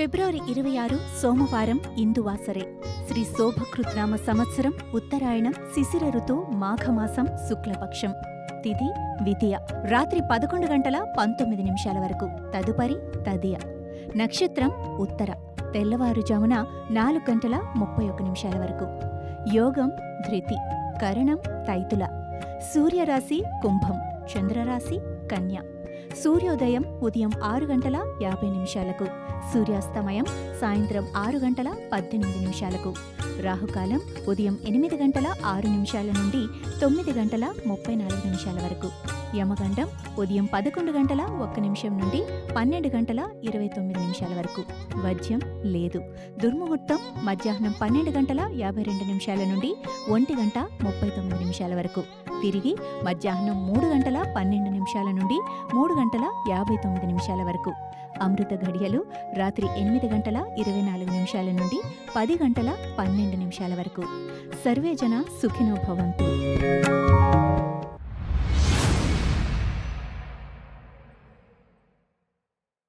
ఫిబ్రవరి 26 సోమవారం ఇందువాసరే. శ్రీ శోభకృత్నామ సంవత్సరం ఉత్తరాయణం శిశిర ఋతు మాఘమాసం శుక్లపక్షం. తిథి విదియ. రాత్రి 11 గంటల 19 నిమిషాల వరకు. తదుపరి తదియ. నక్షత్రం ఉత్తర. తెల్లవారుజామున 4 గంటల 31 నిమిషాల వరకు. యోగం ధృతి. కరణం తైతుల. సూర్యరాశి కుంభం. చంద్రరాశి కన్య. సూర్యోదయం ఉదయం 6 గంటల 50 నిమిషాలకు. సూర్యాస్తమయం సాయంత్రం 6 గంటల 18 నిమిషాలకు. రాహుకాలం ఉదయం 8 గంటల 6 నిమిషాల నుండి 9 గంటల 34 నిమిషాల వరకు. యమగండం ఉదయం 11 గంటల 1 నిమిషం నుండి 12 గంటల 29 నిమిషాల వరకు. వజ్యం లేదు. దుర్ముహూర్తం మధ్యాహ్నం 12 గంటల 52 నిమిషాల నుండి 1 గంట 39 నిమిషాల వరకు. తిరిగి మధ్యాహ్నం 3 గంటల 12 నిమిషాల నుండి 3 గంటల 59 నిమిషాల వరకు. అమృత ఘడియలు రాత్రి 8 గంటల 24 నిమిషాల నుండి 10 గంటల 12 నిమిషాల వరకు. సర్వే జన సుఖినో భవంతు.